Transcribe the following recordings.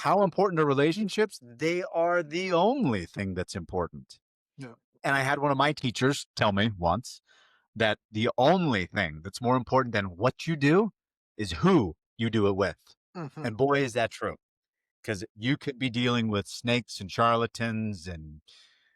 how important are relationships? They are the only thing that's important. Yeah. And I had one of my teachers tell me once that the only thing that's more important than what you do is who you do it with. Mm-hmm. And boy, is that true. Because you could be dealing with snakes and charlatans and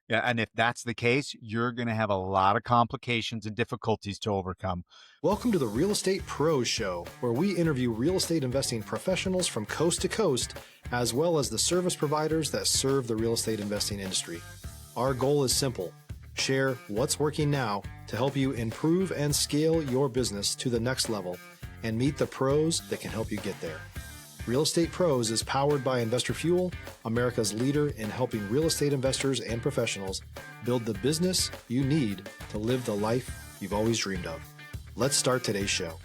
yeah, and if that's the case, you're going to have a lot of complications and difficulties to overcome. Welcome to the Real Estate Pros Show, where we interview real estate investing professionals from coast to coast, as well as the service providers that serve the real estate investing industry. Our goal is simple: share what's working now to help you improve and scale your business to the next level and meet the pros that can help you get there. Real Estate Pros is powered by Investor Fuel, America's leader in helping real estate investors and professionals build the business you need to live the life you've always dreamed of. Let's start today's show.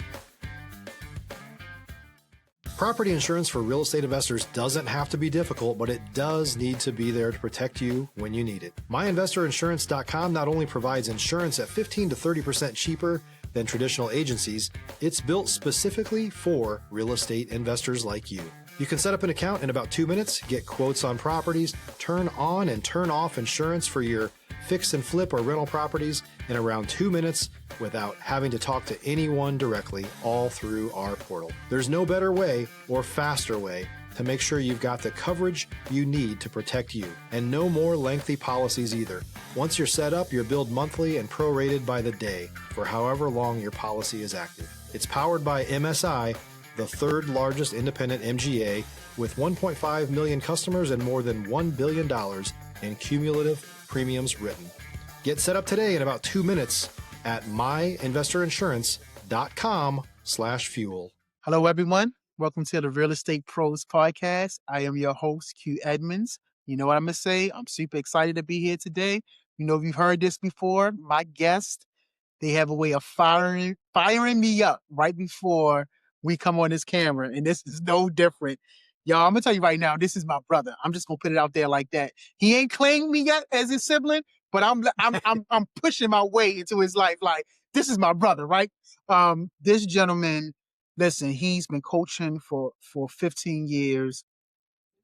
Property insurance for real estate investors doesn't have to be difficult, but it does need to be there to protect you when you need it. MyInvestorInsurance.com not only provides insurance at 15 to 30% cheaper than traditional agencies, it's built specifically for real estate investors like you. You can set up an account in about 2 minutes, get quotes on properties, turn on and turn off insurance for your fix and flip or rental properties in around 2 minutes without having to talk to anyone directly, all through our portal. There's no better way or faster way to make sure you've got the coverage you need to protect you, and no more lengthy policies either. Once you're set up, you're billed monthly and prorated by the day for however long your policy is active. It's powered by MSI, the third largest independent MGA, with 1.5 million customers and more than $1 billion in cumulative premiums written. Get set up today in about 2 minutes at myinvestorinsurance.com/fuel. Hello, everyone. Welcome to the Real Estate Pros Podcast. I am your host, Q Edmonds. You know what I'm going to say? I'm super excited to be here today. You know, if you've heard this before, my guests, they have a way of firing me up right before we come on this camera. And this is no different. Y'all, I'm going to tell you right now, this is my brother. I'm just going to put it out there like that. He ain't claimed me yet as his sibling, but I'm pushing my way into his life. Like, this is my brother, right? This gentleman, listen, he's been coaching for 15 years.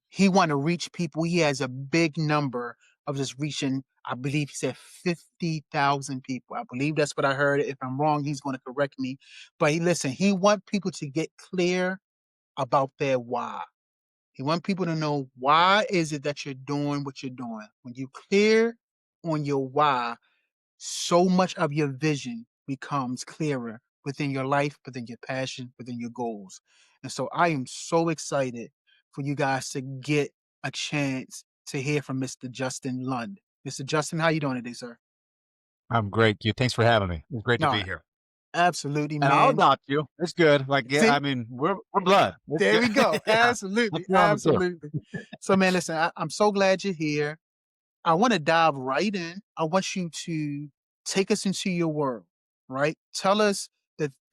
He want to reach people. He has a big number of just reaching, I believe he said 50,000 people. I believe that's what I heard. If I'm wrong, he's going to correct me. But listen, he want people to get clear about their why. He want people to know, why is it that you're doing what you're doing? When you clear on your why, so much of your vision becomes clearer within your life, within your passion, within your goals. And so I am so excited for you guys to get a chance to hear from Mr. Justin Lund. Mr. Justin, how you doing today, sir? I'm great, Q. Thanks for having me. It's great to No, be here. absolutely, And I'll man. adopt you. It's good. Like, yeah, See? I mean, we're blood. It's There we good. go. Yeah. Absolutely. Let's be on the field. Absolutely. So, man, listen, I'm so glad you're here. I want to dive right in. I want you to take us into your world, right? Tell us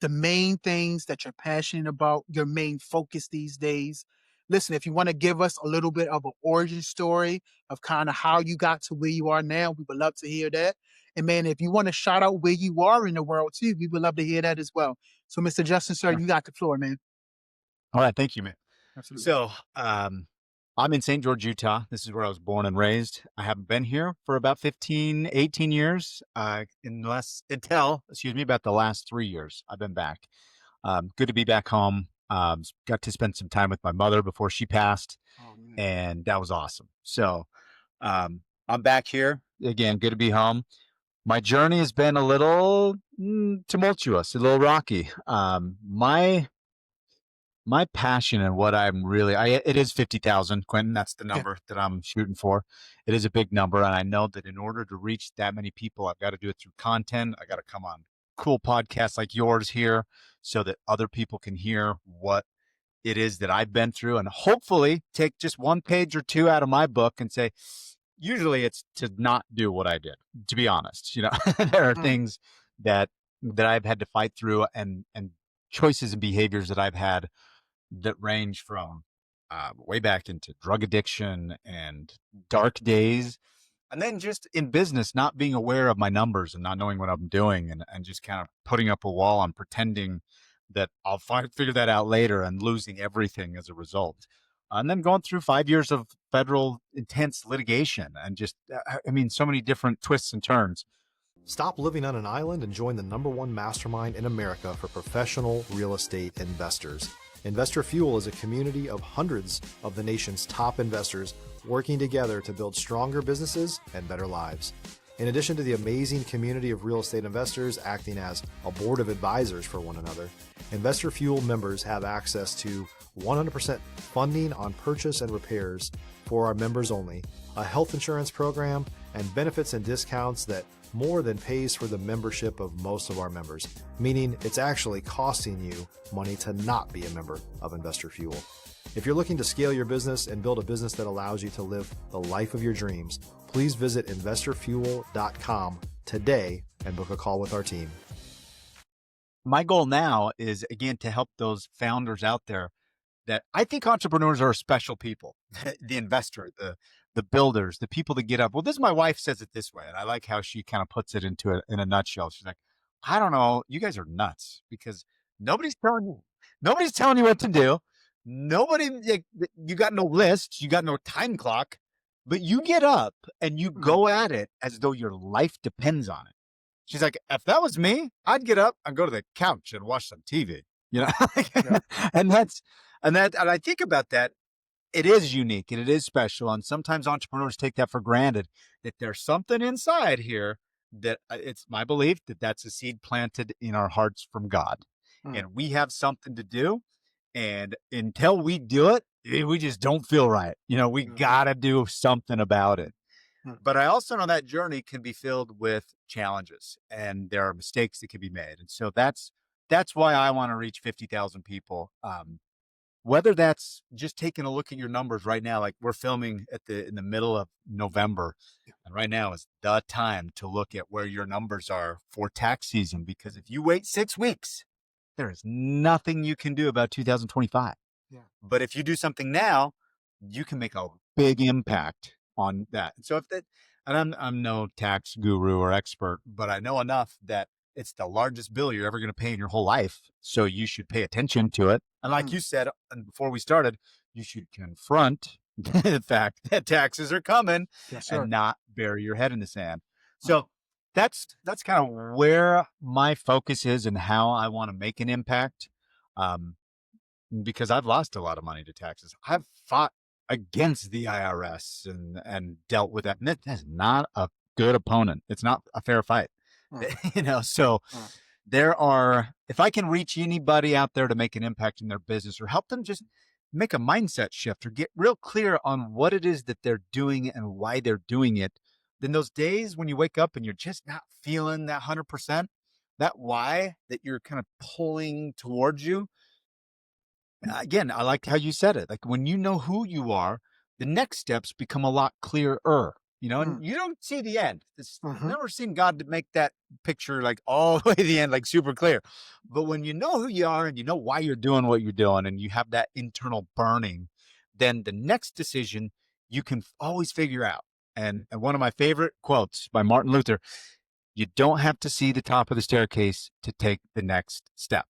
the main things that you're passionate about, your main focus these days. Listen, if you want to give us a little bit of an origin story of kind of how you got to where you are now, we would love to hear that. And man, if you want to shout out where you are in the world too, we would love to hear that as well. So, Mr. Justin, sir, Sure. you got the floor, man. All right. Thank you, man. Absolutely. So, I'm in St. George, Utah. This is where I was born and raised. I haven't been here for about 15, 18 years, about the last 3 years I've been back. Good to be back home. Got to spend some time with my mother before she passed, and that was awesome. So, I'm back here again. Good to be home. My journey has been a little tumultuous, a little rocky. My passion and what I'm really, it is 50,000, Quentin. That's the number that I'm shooting for. It is a big number. And I know that in order to reach that many people, I've got to do it through content. I got to come on cool podcasts like yours here so that other people can hear what it is that I've been through, and hopefully take just one page or two out of my book and say, usually it's to not do what I did, to be honest. You know, there are things that I've had to fight through, and choices and behaviors that I've had that range from way back into drug addiction and dark days. And then just in business, not being aware of my numbers and not knowing what I'm doing, and just kind of putting up a wall on pretending that I'll figure that out later and losing everything as a result. and then going through 5 years of federal intense litigation and just, I mean, so many different twists and turns. Stop living on an island and join the #1 mastermind in America for professional real estate investors. Investor Fuel is a community of hundreds of the nation's top investors working together to build stronger businesses and better lives. In addition to the amazing community of real estate investors acting as a board of advisors for one another, Investor Fuel members have access to 100% funding on purchase and repairs for our members only, a health insurance program, and benefits and discounts that more than pays for the membership of most of our members, meaning it's actually costing you money to not be a member of Investor Fuel. If you're looking to scale your business and build a business that allows you to live the life of your dreams, please visit investorfuel.com today and book a call with our team. My goal now is, again, to help those founders out there that I think entrepreneurs are special people, the investor, the builders, the people that get up. Well, my wife says it this way, and I like how she kind of puts it in a nutshell. She's like, I don't know, you guys are nuts because nobody's telling you what to do. You got no list, you got no time clock, but you get up and you go at it as though your life depends on it. She's like, if that was me, I'd get up and go to the couch and watch some TV, Yeah. and I think about that. It is unique and it is special. And sometimes entrepreneurs take that for granted, that there's something inside here that it's my belief that that's a seed planted in our hearts from God. And we have something to do. And until we do it, we just don't feel right. We got to do something about it. But I also know that journey can be filled with challenges and there are mistakes that can be made. And so that's why I want to reach 50,000 people. Whether that's just taking a look at your numbers right now, like we're filming in the middle of November, and right now is the time to look at where your numbers are for tax season, because if you wait 6 weeks, there is nothing you can do about 2025. Yeah. But if you do something now, you can make a big impact on that. And so I'm no tax guru or expert, but I know enough that it's the largest bill you're ever going to pay in your whole life. So you should pay attention to it. And like you said, and before we started, you should confront the fact that taxes are coming and not bury your head in the sand. So that's kind of where my focus is and how I want to make an impact. Because I've lost a lot of money to taxes. I've fought against the IRS and dealt with that. And that's not a good opponent. It's not a fair fight. So if I can reach anybody out there to make an impact in their business or help them just make a mindset shift or get real clear on what it is that they're doing and why they're doing it, then those days when you wake up and you're just not feeling that 100%, that why that you're kind of pulling towards you. Again, I like how you said it. Like when you know who you are, the next steps become a lot clearer. And you don't see the end. I've never seen God to make that picture like all the way to the end, like super clear. But when you know who you are and you know why you're doing what you're doing and you have that internal burning, then the next decision you can always figure out. And one of my favorite quotes by Martin Luther, you don't have to see the top of the staircase to take the next step,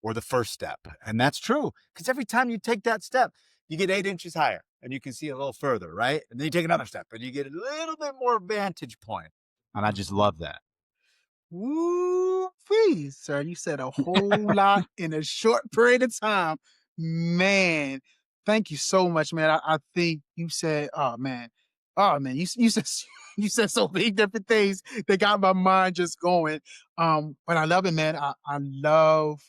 or the first step. And that's true, because every time you take that step, you get 8 inches higher and you can see a little further, right? And then you take another step and you get a little bit more vantage point. And I just love that. Woo, please, sir. You said a whole lot in a short period of time. Man, thank you so much, man. I think you said, oh man, you said so many different things that got my mind just going. But I love it, man. I love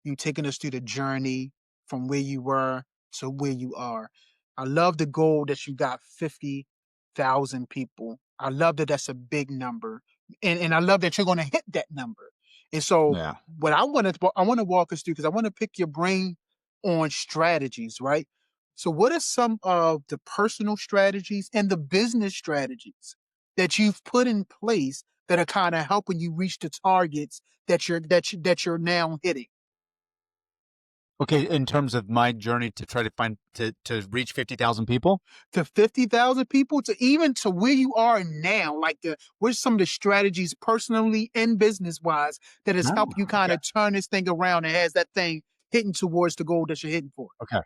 you taking us through the journey from where you were to where you are. I love the goal that you got 50,000 people. I love that that's a big number. And I love that you're going to hit that number. And so what I want to walk us through, because I want to pick your brain on strategies, right? So what are some of the personal strategies and the business strategies that you've put in place that are kind of helping you reach the targets that you're now hitting? Okay, in terms of my journey to try to to reach 50,000 people? To 50,000 people, to even to where you are now, like what's some of the strategies personally and business-wise that has helped you kind of turn this thing around and has that thing hitting towards the goal that you're hitting for? Okay.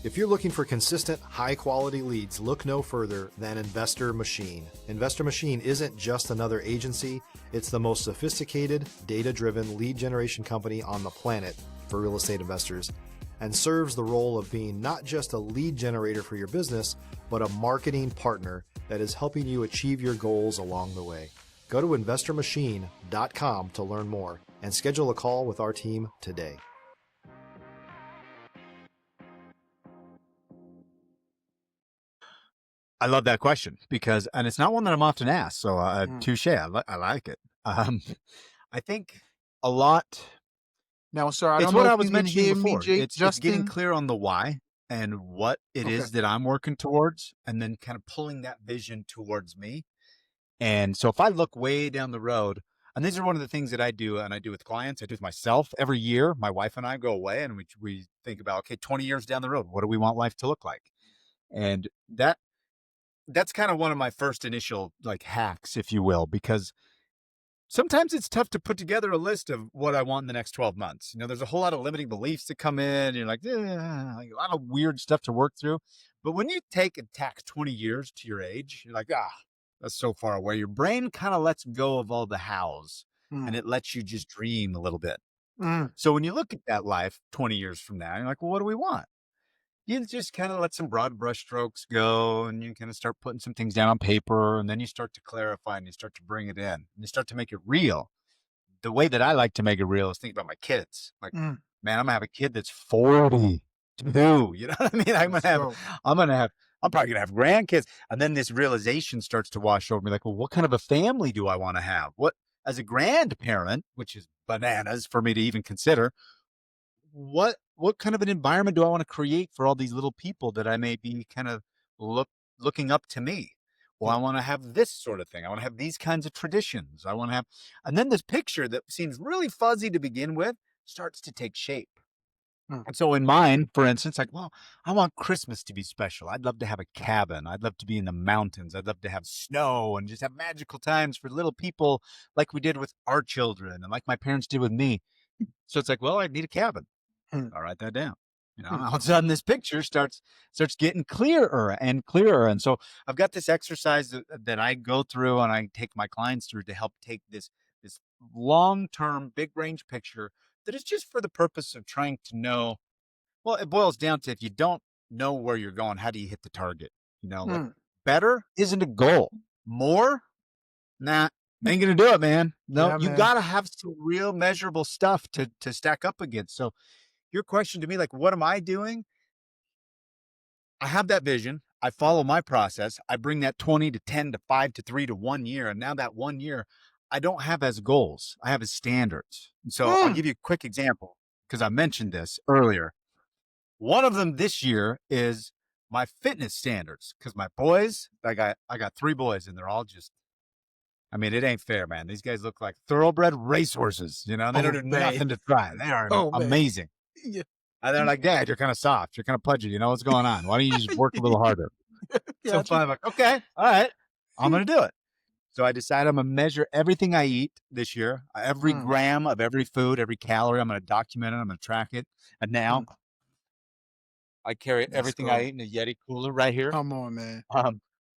If you're looking for consistent, high-quality leads, look no further than Investor Machine. Investor Machine isn't just another agency, it's the most sophisticated, data-driven lead generation company on the planet for real estate investors, and serves the role of being not just a lead generator for your business, but a marketing partner that is helping you achieve your goals along the way. Go to investormachine.com to learn more and schedule a call with our team today. I love that question because, and it's not one that I'm often asked. So touche. I like it. I think a lot. Now, sir, I It's don't know what if I you was can mentioning hear me, before. Jake, It's getting Justin. clear on the why and what it Okay. is that I'm working towards, and then kind of pulling that vision towards me. And so if I look way down the road, and these are one of the things that I do, and I do with clients, I do with myself every year. My wife and I go away and we think about, okay, 20 years down the road, what do we want life to look like? And that's kind of one of my first initial like hacks, if you will, because sometimes it's tough to put together a list of what I want in the next 12 months. You know, there's a whole lot of limiting beliefs that come in. You're like, like a lot of weird stuff to work through. But when you take and tack 20 years to your age, you're like, that's so far away. Your brain kind of lets go of all the hows and it lets you just dream a little bit. So when you look at that life 20 years from now, you're like, well, what do we want? You just kind of let some broad brushstrokes go and you kind of start putting some things down on paper, and then you start to clarify and you start to bring it in and you start to make it real. The way that I like to make it real is think about my kids. Like, man, I'm gonna have a kid that's 42. You know what I mean? I'm probably gonna have grandkids. And then this realization starts to wash over me, like, well, what kind of a family do I want to have? What, as a grandparent, which is bananas for me to even consider, what kind of an environment do I want to create for all these little people that I may be kind of looking up to me? Well, I want to have this sort of thing. I want to have these kinds of traditions. I want to have, and then this picture that seems really fuzzy to begin with starts to take shape. And so in mine, for instance, like, well, I want Christmas to be special. I'd love to have a cabin. I'd love to be in the mountains. I'd love to have snow and just have magical times for little people like we did with our children and like my parents did with me. So it's like, well, I need a cabin. I'll write that down. You know, all of a sudden this picture starts getting clearer and clearer. And so I've got this exercise that I go through and I take my clients through to help take this long-term big range picture that is just for the purpose of trying to know. Well, it boils down to, if you don't know where you're going, how do you hit the target? You know, like, better isn't a goal. More, nah, ain't gonna do it, man. No, Yeah, you man. gotta have some real measurable stuff to stack up against. So your question to me, like, what am I doing? I have that vision. I follow my process. I bring that 20 to 10 to 5 to 3 to 1 year. And now that 1 year, I don't have as goals. I have as standards. And so I'll give you a quick example because I mentioned this earlier. One of them this year is my fitness standards, because my boys, I got 3 boys and they're all just, I mean, it ain't fair, man. These guys look like thoroughbred racehorses. You know, they don't do nothing to try. They are amazing. Yeah. And they're like, Dad, you're kind of soft. You're kind of pudgy. You know what's going on? Why don't you just work a little harder? So finally, I'm like, okay, all right, I'm going to do it. So I decided I'm going to measure everything I eat this year, every gram of every food, every calorie. I'm going to document it. I'm going to track it. And now I carry everything I eat in a Yeti cooler right here. Come on, man.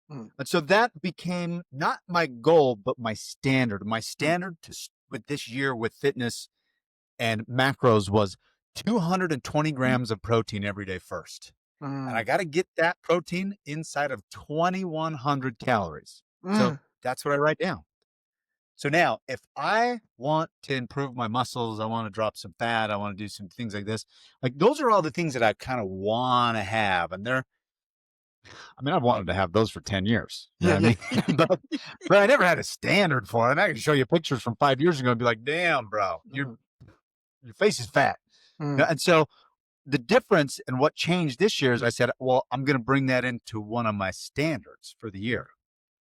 And so that became not my goal, but my standard. My standard with this year with fitness and macros was 220 grams of protein every day first. And I got to get that protein inside of 2,100 calories. So that's what I write down. So now, if I want to improve my muscles, I want to drop some fat, I want to do some things like this, like those are all the things that I kind of want to have. And I've wanted to have those for 10 years. You know what I mean? but I never had a standard for it. And I can show you pictures from 5 years ago and be like, damn, bro, your face is fat. And so the difference and what changed this year is I said, well, I'm going to bring that into one of my standards for the year.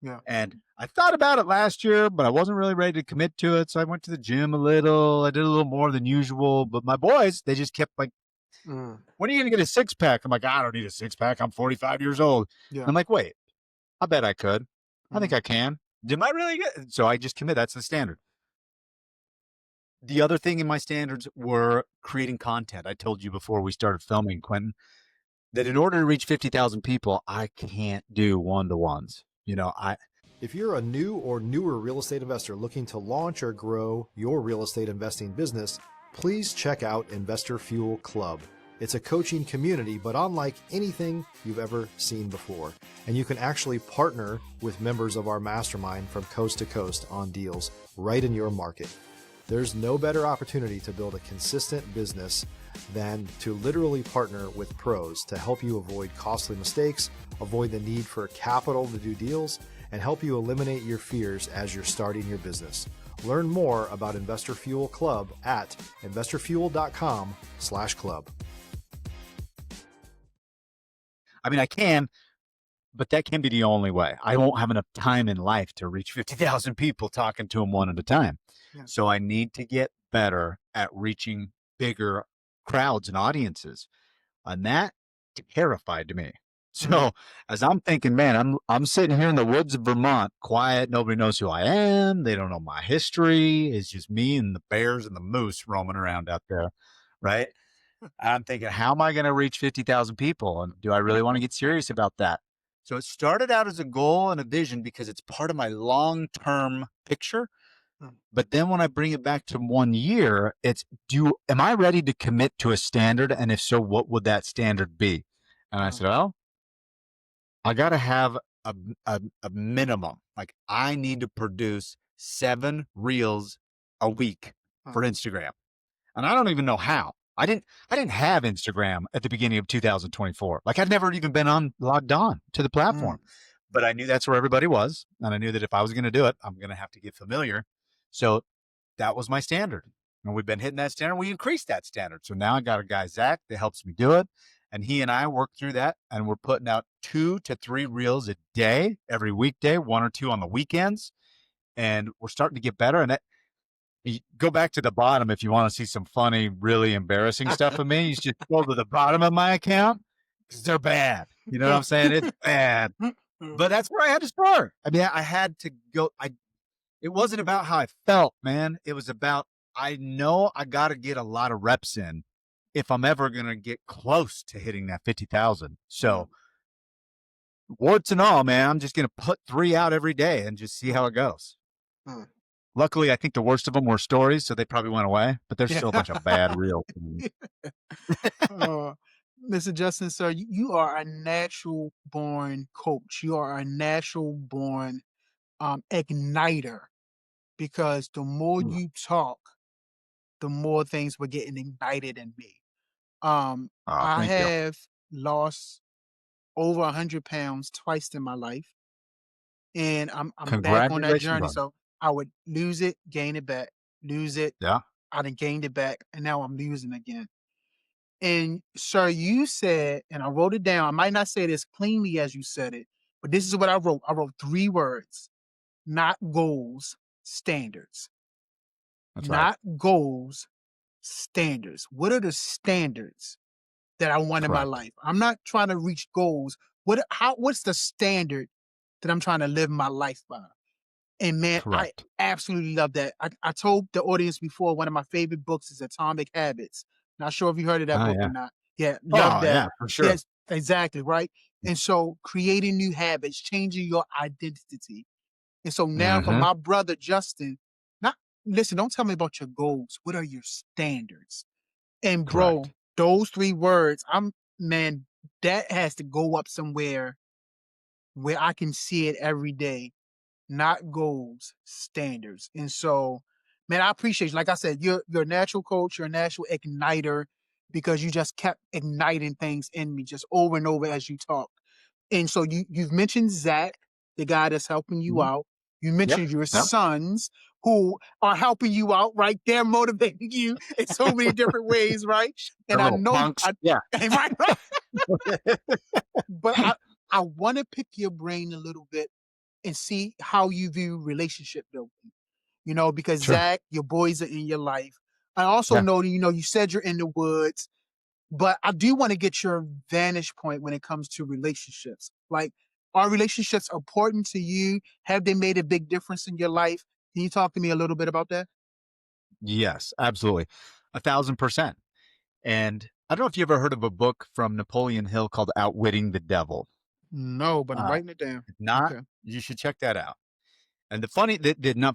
Yeah. And I thought about it last year, but I wasn't really ready to commit to it. So I went to the gym a little. I did a little more than usual. But my boys, they just kept like, when are you going to get a 6-pack? I'm like, I don't need a 6-pack. I'm 45 years old. Yeah. I'm like, wait, I bet I could. I think I can. Am I really good? So I just commit. That's the standard. The other thing in my standards were creating content. I told you before we started filming, Quentin, that in order to reach 50,000 people, I can't do one-to-ones. If you're a new or newer real estate investor looking to launch or grow your real estate investing business, please check out Investor Fuel Club. It's a coaching community, but unlike anything you've ever seen before. And you can actually partner with members of our mastermind from coast to coast on deals right in your market. There's no better opportunity to build a consistent business than to literally partner with pros to help you avoid costly mistakes, avoid the need for capital to do deals, and help you eliminate your fears as you're starting your business. Learn more about Investor Fuel Club at investorfuel.com/club. I mean, I can, but that can be the only way. I won't have enough time in life to reach 50,000 people talking to them one at a time. Yeah. So I need to get better at reaching bigger crowds and audiences. And that terrified me. So as I'm thinking, man, I'm sitting here in the woods of Vermont, quiet. Nobody knows who I am. They don't know my history. It's just me and the bears and the moose roaming around out there, right? I'm thinking, how am I going to reach 50,000 people? And do I really want to get serious about that? So it started out as a goal and a vision because it's part of my long-term picture. But then when I bring it back to 1 year, am I ready to commit to a standard? And if so, what would that standard be? And I said, well, I got to have a minimum. Like I need to produce 7 reels a week for Instagram. And I don't even know how. I didn't have Instagram at the beginning of 2024. Like I'd never even been logged on to the platform, but I knew that's where everybody was. And I knew that if I was going to do it, I'm going to have to get familiar. So that was my standard. And we've been hitting that standard. We increased that standard. So now I got a guy, Zach, that helps me do it. And he and I work through that. And we're putting out 2 to 3 reels a day, every weekday, 1 or 2 on the weekends. And we're starting to get better. And you go back to the bottom if you want to see some funny, really embarrassing stuff of me. You should go to the bottom of my account because they're bad. You know what I'm saying? It's bad. But that's where I had to start. I mean, I had to go. It wasn't about how I felt, man. It was about, I know I got to get a lot of reps in if I'm ever going to get close to hitting that 50,000. So warts and all, man, I'm just going to put 3 out every day and just see how it goes. Luckily, I think the worst of them were stories, so they probably went away, but there's still a bunch of bad reels. Mr. Justin, sir, you are a natural born coach. You are a natural born igniter, because the more you talk, the more things were getting ignited in me. I have lost over 100 pounds twice in my life, and I'm back on that journey. Brother. So I would lose it, gain it back, lose it. Yeah. I done gained it back, and now I'm losing again. And sir, you said, and I wrote it down. I might not say it as cleanly as you said it, but this is what I wrote. I wrote 3 words: not goals, standards. That's not right. Goals, standards. What are the standards that I want in my life? I'm not trying to reach goals. What's the standard that I'm trying to live my life by? And man, Correct. I absolutely love that. I told the audience before, one of my favorite books is Atomic Habits. Not sure if you heard of that book or not. Yeah, love that. Yeah, for sure. Yes, exactly, right? And so creating new habits, changing your identity. And so now for my brother, Justin, listen, don't tell me about your goals. What are your standards? And bro, those 3 words, that has to go up somewhere where I can see it every day. Not goals, standards. And so, man, I appreciate you. Like I said, you're a natural coach, you're a natural igniter, because you just kept igniting things in me just over and over as you talk. And so you've mentioned Zach, the guy that's helping you out. You mentioned your sons who are helping you out, right? They're motivating you in so many different ways, right? And I know, right. But I want to pick your brain a little bit and see how you view relationship building, because Zach, your boys are in your life. I also know that, you said you're in the woods, but I do want to get your vantage point when it comes to relationships. Like, are relationships important to you? Have they made a big difference in your life? Can you talk to me a little bit about that? Yes, absolutely. 1,000%. And I don't know if you ever heard of a book from Napoleon Hill called Outwitting the Devil. No, but I'm Uh, writing it down. if not, Okay. you should check that out. And not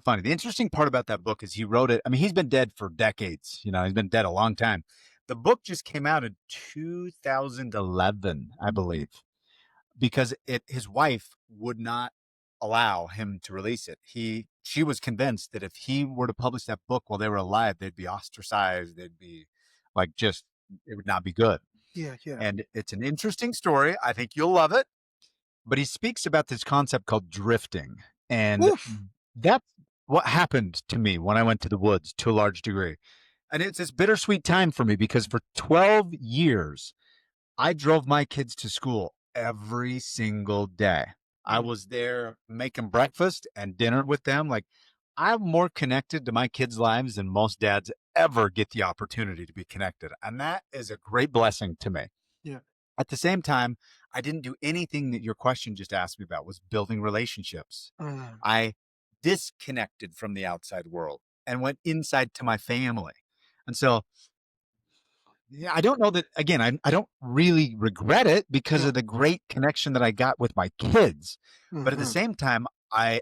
funny. The interesting part about that book is he wrote it. I mean, he's been dead for decades. He's been dead a long time. The book just came out in 2011, I believe, because his wife would not allow him to release it. She was convinced that if he were to publish that book while they were alive, they'd be ostracized. They'd be like, it would not be good. Yeah, yeah. And it's an interesting story. I think you'll love it. But he speaks about this concept called drifting. And Oof. that's what happened to me when I went to the woods to a large degree. And it's this bittersweet time for me because for 12 years, I drove my kids to school every single day. I was there making breakfast and dinner with them. Like, I'm more connected to my kids' lives than most dads ever get the opportunity to be connected. And that is a great blessing to me. Yeah. At the same time, I didn't do anything that your question just asked me about, was building relationships. I disconnected from the outside world and went inside to my family. And so, yeah, I don't know that, again, I don't really regret it because Yeah. of the great connection that I got with my kids. But at the Mhm. same time,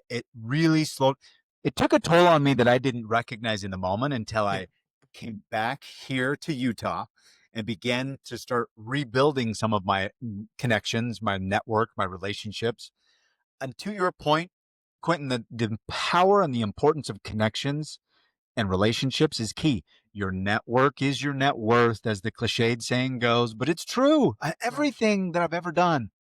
it really slowed. It took a toll on me that I didn't recognize in the moment until I came back here to Utah and began to start rebuilding some of my connections, my network, my relationships. And to your point, Quentin, the power and the importance of connections and relationships is key. Your network is your net worth, as the cliched saying goes, but it's true. Everything that I've ever done.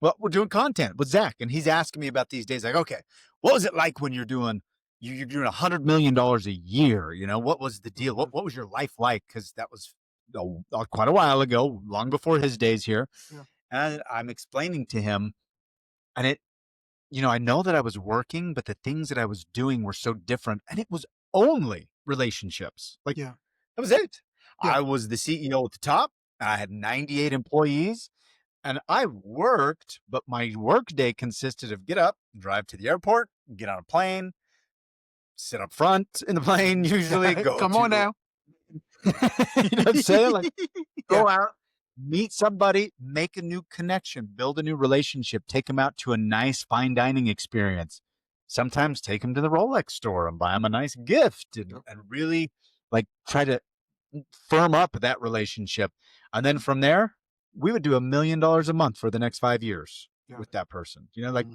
Well, we're doing content with Zach, and he's asking me about these days. Like, okay, what was it like when you're doing $100 million a year? What was the deal? What was your life like? Because that was quite a while ago, long before his days here. Yeah. And I'm explaining to him, and I know that I was working, but the things that I was doing were so different, and it was only relationships. Like, Yeah. that was it. Yeah. I was the CEO at the top. I had 98 employees, and I worked, but my work day consisted of get up, drive to the airport, get on a plane, sit up front in the plane, usually Come on now. you know what I'm saying? Like, Yeah. go out, meet somebody, make a new connection, build a new relationship, take them out to a nice fine dining experience. Sometimes take them to the Rolex store and buy them a nice gift and really like try to firm up that relationship. And then from there, we would do $1 million a month for the next 5 years with that person. Like,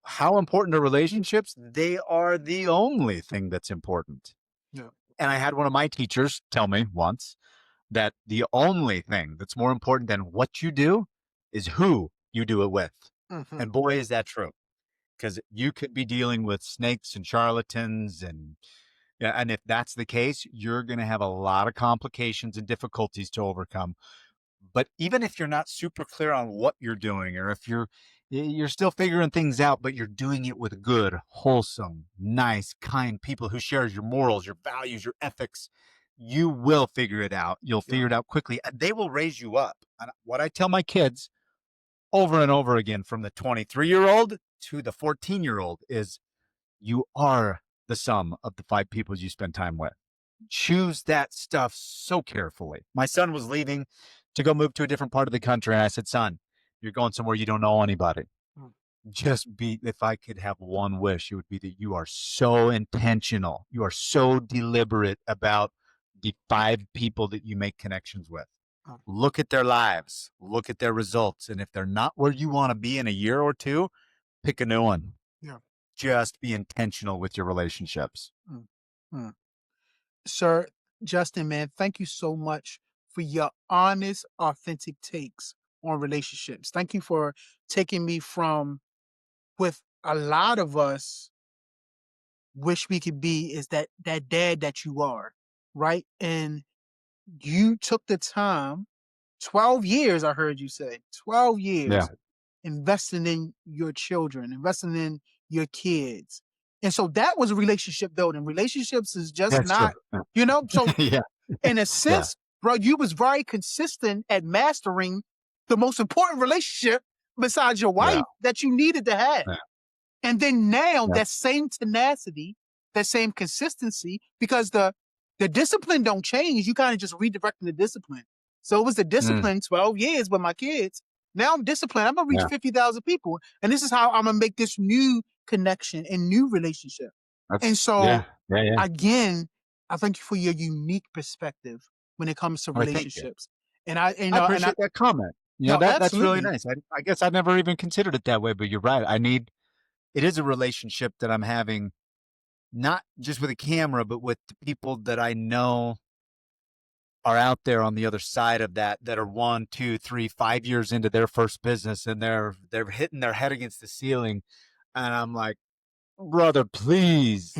how important are relationships? They are the only thing that's important. Yeah. And I had one of my teachers tell me once that the only thing that's more important than what you do is who you do it with. And boy, is that true. Because you could be dealing with snakes and charlatans and if that's the case, you're going to have a lot of complications and difficulties to overcome. But even if you're not super clear on what you're doing, or if you're still figuring things out, but you're doing it with good, wholesome, nice, kind people who shares your morals, your values, your ethics, you will figure it out. You'll figure it out quickly. And they will raise you up. And what I tell my kids over and over again, from the 23-year-old to the 14-year-old, is you are the sum of the 5 people you spend time with. Choose that stuff so carefully. My son was leaving to go move to a different part of the country. And I said, son, you're going somewhere you don't know anybody. If I could have one wish, it would be that you are so intentional. You are so deliberate about the 5 people that you make connections with. Look at their lives, look at their results. And if they're not where you want to be in a year or two, pick a new one. Yeah. Just be intentional with your relationships. Sir Justin, man, thank you so much for your honest, authentic takes on relationships. Thank you for taking me from with a lot of us wish we could be is that dad that you are, right? And you took the time, 12 years, I heard you say, 12 years investing in your children, investing in your kids. And so that was a relationship building. Relationships is just That's true. not, so Yeah. in a sense, bro, you was very consistent at mastering the most important relationship besides your wife that you needed to have. Yeah. And then now that same tenacity, that same consistency, because the discipline don't change, you kind of just redirecting the discipline. So it was the discipline, 12 years with my kids. Now I'm disciplined. I'm going to reach 50,000 people. And this is how I'm going to make this new connection and new relationship. And so, again, I thank you for your unique perspective when it comes to relationships. And I appreciate that comment. That's really absolutely. nice. I guess I never even considered it that way, but you're right. It is a relationship that I'm having, not just with a camera, but with the people that I know are out there on the other side of that are 1, 2, 3, 5 years into their first business, and they're hitting their head against the ceiling. And I'm like, brother, please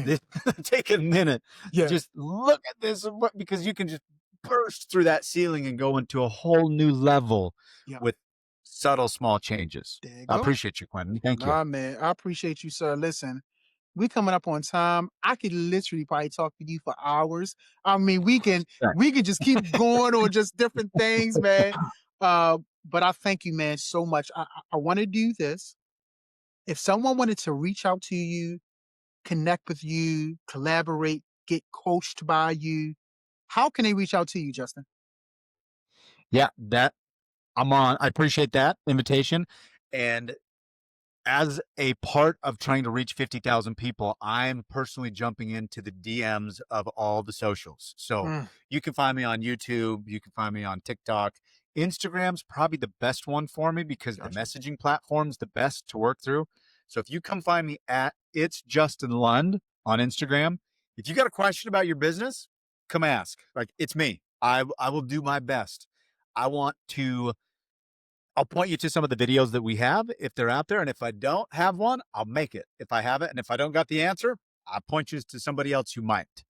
take a minute. Just look at this, because you can just burst through that ceiling and go into a whole new level with subtle, small changes. I appreciate you, Quentin. Thank you. Man, I appreciate you, sir. Listen, we coming up on time. I could literally probably talk to you for hours. I mean, we can just keep going on just different things, man. But I thank you, man, so much. I want to do this. If someone wanted to reach out to you, connect with you, collaborate, get coached by you, how can they reach out to you, Justin? Yeah, I appreciate that invitation. And as a part of trying to reach 50,000 people, I'm personally jumping into the DMs of all the socials. So you can find me on YouTube. You can find me on TikTok. Instagram's probably the best one for me because the messaging platform's the best to work through. So if you come find me at It's Justin Lund on Instagram, if you got a question about your business, come ask. Like, it's me. I will do my best. I'll point you to some of the videos that we have if they're out there. And if I don't have one, I'll make it if I have it. And if I don't got the answer, I'll point you to somebody else who might.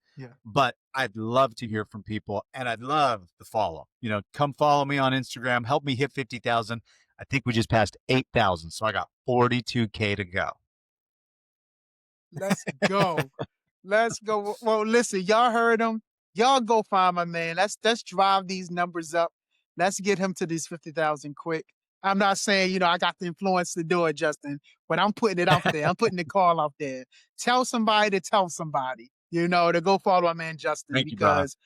But I'd love to hear from people, and I'd love to follow. Come follow me on Instagram. Help me hit 50,000. I think we just passed 8,000. So I got 42K to go. Let's go. Let's go. Well, listen, y'all heard him. Y'all go find my man. Let's drive these numbers up. Let's get him to these 50,000 quick. I'm not saying, I got the influence to do it, Justin, but I'm putting it out there. I'm putting the call out there. Tell somebody to tell somebody, to go follow my man, Justin, because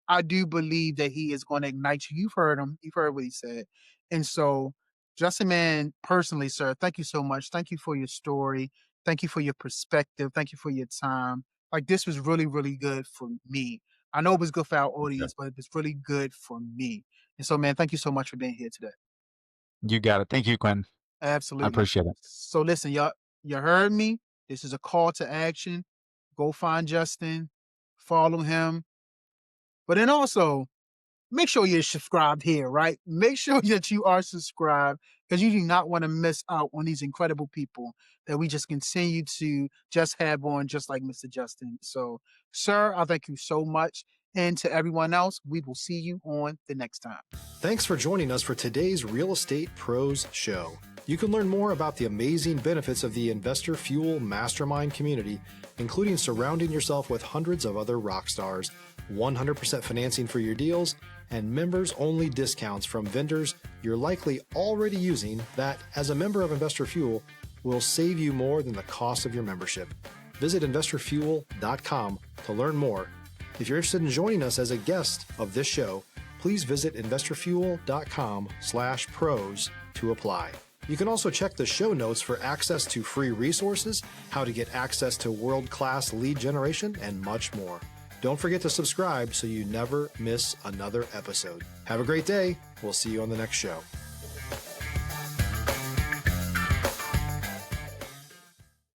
I do believe that he is going to ignite you. You've heard him. You've heard what he said. And so, Justin, man, personally, sir, thank you so much. Thank you for your story. Thank you for your perspective. Thank you for your time. Like, this was really, really good for me. I know it was good for our audience, but it was really good for me. And so, man, thank you so much for being here today. You got it. Thank you, Quentin. Absolutely. I appreciate it. So listen, y'all, you heard me. This is a call to action. Go find Justin, follow him. But then also, make sure you're subscribed here, right? Make sure that you are subscribed, because you do not want to miss out on these incredible people that we just continue to just have on, just like Mr. Justin. So, sir, I thank you so much. And to everyone else, we will see you on the next time. Thanks for joining us for today's Real Estate Pros Show. You can learn more about the amazing benefits of the Investor Fuel Mastermind community, including surrounding yourself with hundreds of other rock stars, 100% financing for your deals, and members-only discounts from vendors you're likely already using that, as a member of Investor Fuel, will save you more than the cost of your membership. Visit investorfuel.com to learn more. If you're interested in joining us as a guest of this show, please visit investorfuel.com/pros to apply. You can also check the show notes for access to free resources, how to get access to world-class lead generation, and much more. Don't forget to subscribe so you never miss another episode. Have a great day. We'll see you on the next show.